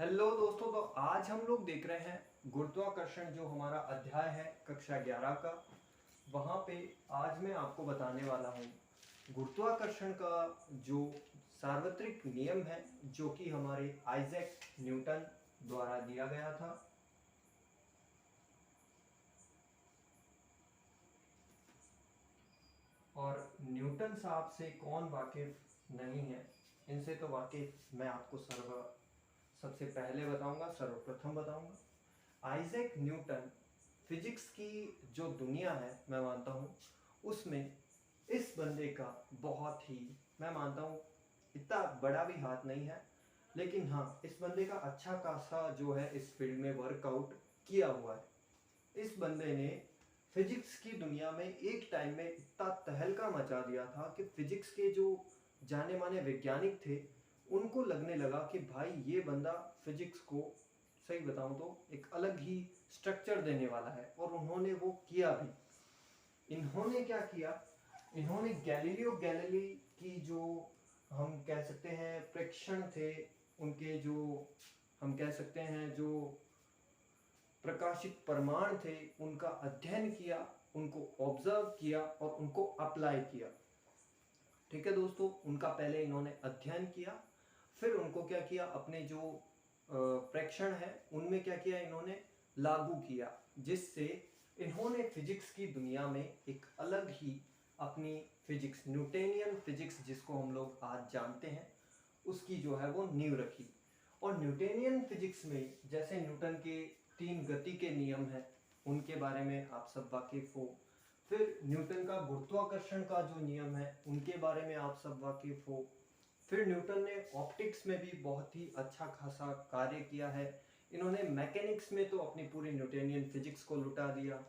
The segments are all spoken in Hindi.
हेलो दोस्तों, तो आज हम लोग देख रहे हैं गुरुत्वाकर्षण, जो हमारा अध्याय है कक्षा 11 का। वहाँ पे आज मैं आपको बताने वाला हूँ गुरुत्वाकर्षण का जो सार्वत्रिक नियम है, जो कि हमारे आइजैक न्यूटन द्वारा दिया गया था। और न्यूटन साहब से कौन वाकिफ नहीं है, इनसे तो वाकिफ मैं आपको सबसे पहले बताऊंगा, सर्वप्रथम बताऊंगा। आइजैक न्यूटन फिजिक्स की जो दुनिया है, मैं मानता हूँ उसमें इस बंदे का बहुत ही, मैं मानता हूँ इतना बड़ा भी हाथ नहीं है, लेकिन हाँ इस बंदे का अच्छा खासा जो है इस फील्ड में वर्कआउट किया हुआ है। इस बंदे ने फिजिक्स की दुनिया में एक टाइम में इतना तहलका मचा दिया था कि फिजिक्स के जो जाने माने वैज्ञानिक थे उनको लगने लगा कि भाई ये बंदा फिजिक्स को, सही बताऊं तो, एक अलग ही स्ट्रक्चर देने वाला है। और उन्होंने वो किया भी। इन्होंने क्या किया, इन्होंने गैलीलियो गैलीली की जो हम कह सकते हैं प्रेक्षण थे, उनके जो हम कह सकते हैं जो प्रकाशित प्रमाण थे, उनका अध्ययन किया, उनको ऑब्जर्व किया और उनको अप्लाई किया। ठीक है दोस्तों, उनका पहले इन्होंने अध्ययन किया, फिर उनको क्या किया, अपने जो प्रेक्षण है उनमें क्या किया, इन्होंने लागू किया, जिससे इन्होंने फिजिक्स की दुनिया में एक अलग ही अपनी फिजिक्स, न्यूटोनियन फिजिक्स जिसको हम लोग आज जानते हैं, उसकी जो है वो नींव रखी। और न्यूटोनियन फिजिक्स में जैसे न्यूटन के 3 गति के नियम हैं, उनके बारे में आप सब वाकिफ हो। फिर न्यूटन का गुरुत्वाकर्षण का जो नियम है उनके बारे में आप सब वाकिफ हो। फिर न्यूटन ने ऑप्टिक्स में भी बहुत ही अच्छा खासा कार्य किया है। इन्होंने मैकेनिक्स में तो अपनी पूरी न्यूटोनियन फिजिक्स को लुटा दिया।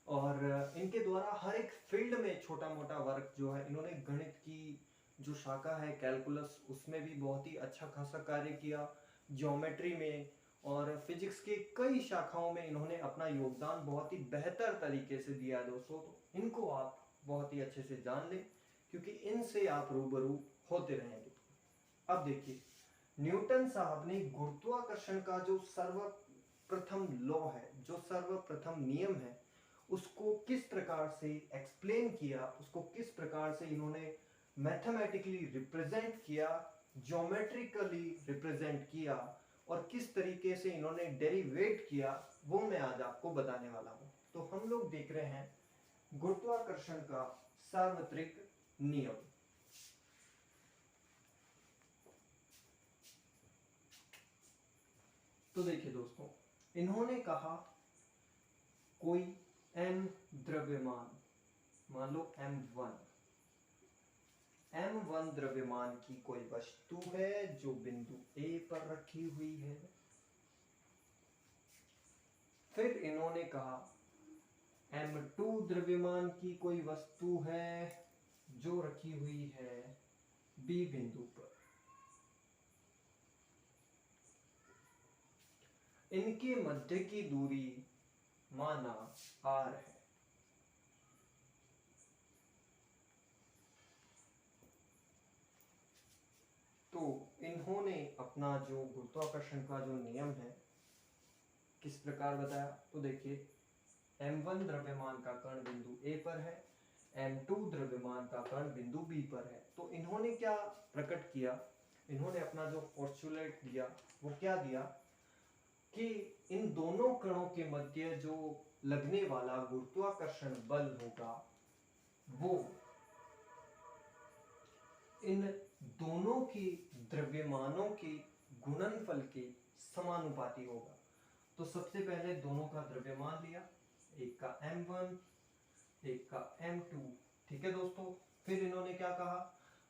और इनके द्वारा हर एक फील्ड में छोटा मोटा वर्क जो है, इन्होंने गणित की जो शाखा है कैलकुलस, उसमें भी बहुत ही अच्छा खासा कार्य किया, ज्योमेट्री में और फिजिक्स के कई शाखाओं में इन्होंने अपना योगदान बहुत ही बेहतर तरीके से दिया दोस्तों। तो इनको आप बहुत ही अच्छे से जान लें, क्योंकि इनसे आप रूबरू होते रहेंगे। अब देखिए, न्यूटन साहब ने गुरुत्वाकर्षण का जो सर्वप्रथम लॉ है, जो सर्वप्रथम नियम है, उसको किस प्रकार से एक्सप्लेन किया, उसको किस प्रकार से इन्होंने मैथमेटिकली रिप्रेजेंट किया, ज्योमेट्रिकली रिप्रेजेंट किया, और किस तरीके से इन्होंने डेरिवेट किया, वो मैं आज आपको बताने वाला हूं। तो हम लोग देख रहे हैं गुरुत्वाकर्षण का सार्वत्रिक नियम। तो देखिए दोस्तों, इन्होंने कहा कोई m द्रव्यमान, मान लो m1, m1 द्रव्यमान की कोई वस्तु है जो बिंदु A पर रखी हुई है। फिर इन्होंने कहा m2 द्रव्यमान की कोई वस्तु है जो रखी हुई है B बिंदु पर। इनके मध्य की दूरी माना r है। तो इन्होंने अपना जो गुरुत्वाकर्षण का जो नियम है किस प्रकार बताया, तो देखिए, m1 द्रव्यमान का कण बिंदु A पर है, m2 द्रव्यमान का कण बिंदु B पर है। तो इन्होंने क्या प्रकट किया, इन्होंने अपना जो पोस्टुलेट दिया वो क्या दिया कि इन दोनों कणों के मध्य जो लगने वाला गुरुत्वाकर्षण बल होगा वो इन दोनों की द्रव्यमानों के गुणनफल के समानुपाती होगा। तो सबसे पहले दोनों का द्रव्यमान लिया, एक का m1, एक का m2। ठीक है दोस्तों, फिर इन्होंने क्या कहा,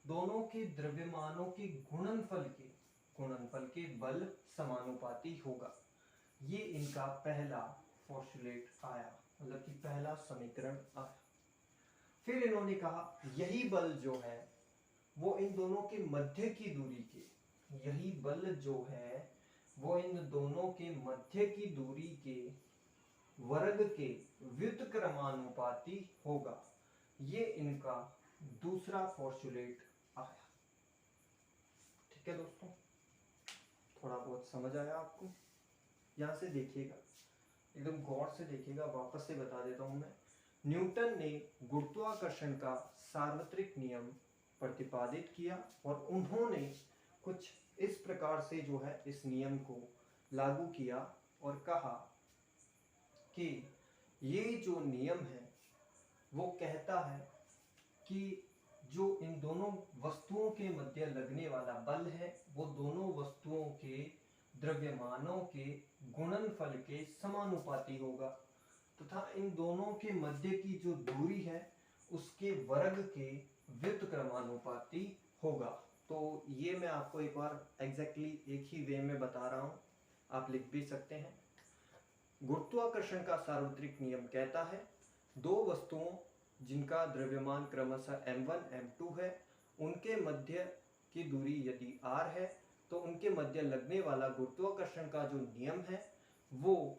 दोनों के द्रव्यमानों के गुणनफल के बल समानुपाती होगा। ये इनका पहला पोस्टुलेट आया, मतलब कि पहला समीकरण आया। फिर इन्होंने कहा यही बल जो है वो इन दोनों के मध्य की दूरी के, यही बल जो है वो इन दोनों के मध्य की दूरी के वर्ग के व्युत्क्रमानुपाती होगा। ये इनका दूसरा पोस्टुलेट आया। ठीक है दोस्तों, थोड़ा बहुत समझ आया आपको? यहाँ से देखिएगा, एकदम गौर से देखिएगा, वापस से बता देता हूँ मैं। न्यूटन ने गुरुत्वाकर्षण का सार्वत्रिक नियम प्रतिपादित किया और उन्होंने कुछ इस प्रकार से जो है इस नियम को लागू किया और कहा कि ये जो नियम है वो कहता है कि जो इन दोनों वस्तुओं के मध्य लगने वाला बल है वो दोनों वस्तुओं के द्रव्यमानों के गुणनफल के समानुपाती होगा तथा इन दोनों के मध्य की जो दूरी है उसके वर्ग के व्युत्क्रमानुपाती होगा। तो ये मैं आपको एक बार एग्जैक्टली एक ही वे में बता रहा हूँ, आप लिख भी सकते हैं। गुरुत्वाकर्षण का सार्वत्रिक नियम कहता है दो वस्तुओं जिनका द्रव्यमान क्रमशः m1 m2 है, उनके मध्य की दूरी यदि r है तो उनके मध्य लगने वाला गुरुत्वाकर्षण का जो नियम है वो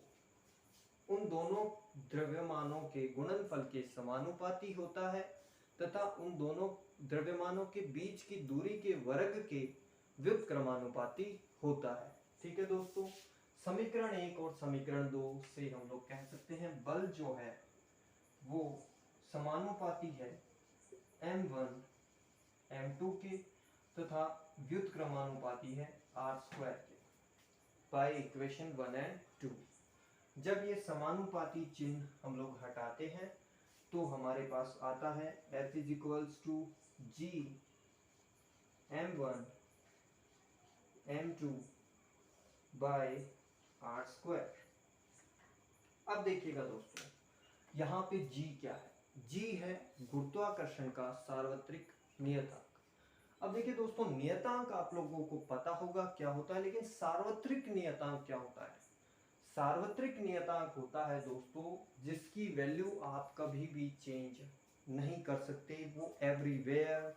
उन दोनों द्रव्यमानों के गुणनफल के समानुपाती होता है तथा उन दोनों द्रव्यमानों के बीच की दूरी के वर्ग के व्युत्क्रमानुपाती होता है। ठीक है दोस्तों, समीकरण 1 और समीकरण 2 से हम लोग कह सकते हैं बल जो है वो समानुपाती है m1 m2 के तथा व्युत्क्रमानुपाती है r² के बाय इक्वेशन 1 और 2। जब ये समानुपाती चिन्ह हम लोग हटाते हैं तो हमारे पास आता है F = G m1 m2 bye r²। अब देखिएगा दोस्तों, यहाँ पे G क्या है? G है गुरुत्वाकर्षण का सार्वत्रिक नियतांक। अब देखिए दोस्तों, नियतांक आप लोगों को पता होगा क्या होता है, लेकिन सार्वत्रिक नियतांक क्या होता है? सार्वत्रिक नियतांक होता है दोस्तों जिसकी वैल्यू आप कभी भी चेंज नहीं कर सकते, वो एवरीवेयर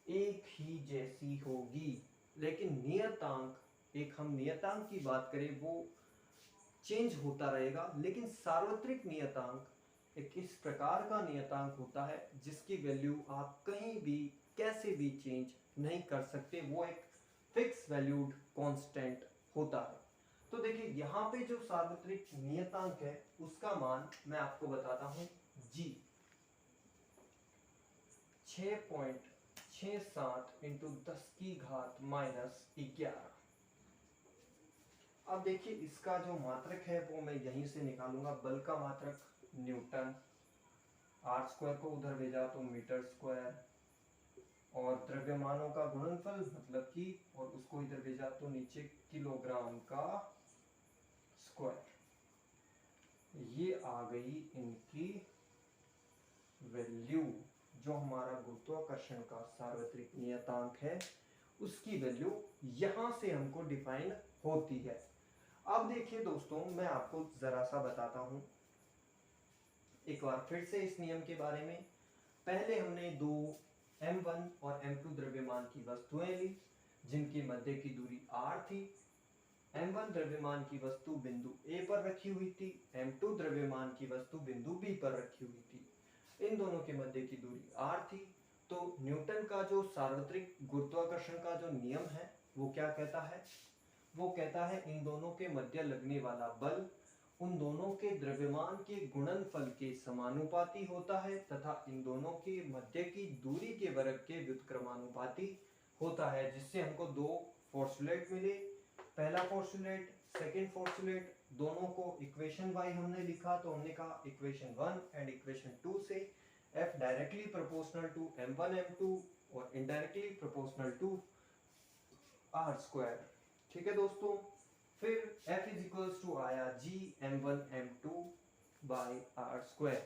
एक ही जैसी होगी। लेकिन नियतांक, एक हम नियतांक की बात करें वो चेंज होता रहेगा, लेकिन सार्वत्रिक नियतांक एक इस प्रकार का नियतांक होता है जिसकी वैल्यू आप कहीं भी कैसे भी चेंज नहीं कर सकते, वो एक फिक्स वैल्यूड कांस्टेंट होता है। तो देखिए यहाँ पे जो सार्वत्रिक नियतांक है उसका मान मैं आपको बताता हूँ G 6.67 × 10⁻⁻11। अब देखिए इसका जो मात्रक है वो मैं यहीं से निकालूंगा, बल का मात्रक न्यूटन, r² को उधर भेजा तो मीटर स्क्वायर, और द्रव्यमानों का गुणनफल मतलब कि, और उसको इधर भेजा तो नीचे किलोग्राम का स्क्वायर। ये आ गई इनकी वैल्यू, जो हमारा गुरुत्वाकर्षण का सार्वत्रिक नियतांक है उसकी वैल्यू यहां से हमको डिफाइन होती है। अब देखिए दोस्तों, मैं आपको जरा सा बताता हूं एक बार फिर से इस नियम के बारे में। पहले हमने दो m1 और m2 द्रव्यमान की वस्तुएं ली जिनकी मध्य की दूरी r थी। m1 द्रव्यमान की वस्तु बिंदु A पर रखी हुई थी, m2 द्रव्यमान की वस्तु बिंदु B पर रखी हुई थी। इन दोनों के मध्य की दूरी r थी। तो न्यूटन का जो सार्वत्रिक गुरुत्वाकर्षण का जो नियम है वो क्या कहता है? वो कहता है इन दोनों के मध्य लगने वाला बल उन दोनों के द्रव्यमान के गुणनफल के समानुपाती होता है तथा इन दोनों के मध्य की दूरी के वर्ग के व्युत्क्रमानुपाती होता है, जिससे हमको दो पोस्टुलेट मिले। पहला पोस्टुलेट, सेकंड पोस्टुलेट, दोनों को इक्वेशन वाई हमने लिखा, तो हमने कहा इक्वेशन 1 एंड इक्वेशन 2 से F directly proportional to m1 m2 और इनडायरेक्टली प्रोपोर्शनल टू r²। ठीक है दोस्तों, फिर F = आया G m1 m2 bye r²।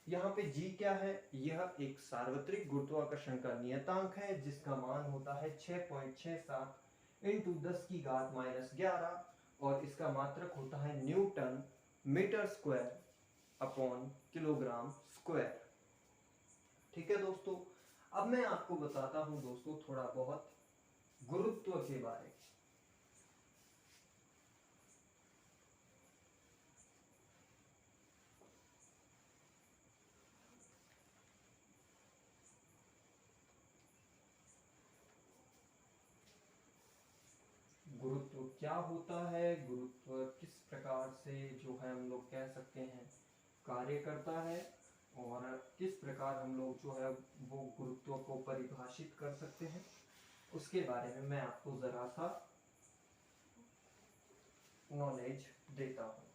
यहाँ पे G क्या है? यह एक सार्वत्रिक गुरुत्वाकर्षण का नियतांक है जिसका मान होता है 6.67 × 10⁻⁻11 और इसका मात्रक होता है newton metre square upon kilogram square. ठीक है दोस्तों, अब मैं आपको बताता हूं दोस्तों थोड़ा बहुत गुरुत्व के बारे में। क्या होता है, गुरुत्व किस प्रकार से जो है हम लोग कह सकते हैं कार्य करता है, और किस प्रकार हम लोग जो है वो गुरुत्व को परिभाषित कर सकते हैं, उसके बारे में मैं आपको ज़रा सा नॉलेज देता हूँ।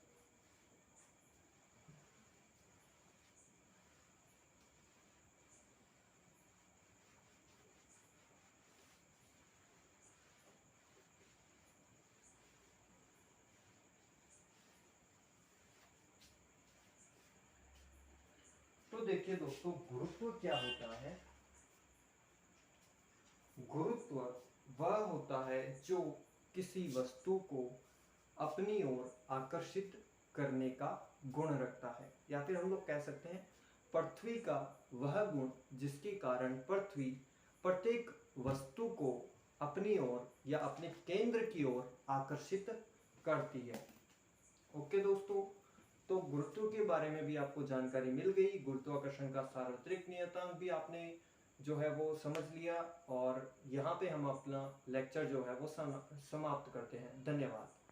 तो देखिए दोस्तों, गुरुत्व क्या होता है। गुरुत्व वह होता है जो किसी वस्तु को अपनी ओर आकर्षित करने का गुण रखता है, या फिर हम लोग कह सकते हैं पृथ्वी का वह गुण जिसके कारण पृथ्वी प्रत्येक वस्तु को अपनी ओर या अपने केंद्र की ओर आकर्षित करती है। ओके दोस्तों, तो गुरुत्व के बारे में भी आपको जानकारी मिल गई, गुरुत्वाकर्षण का सार्वत्रिक नियतांक भी आपने जो है वो समझ लिया, और यहाँ पे हम अपना लेक्चर जो है वो समाप्त करते हैं। धन्यवाद।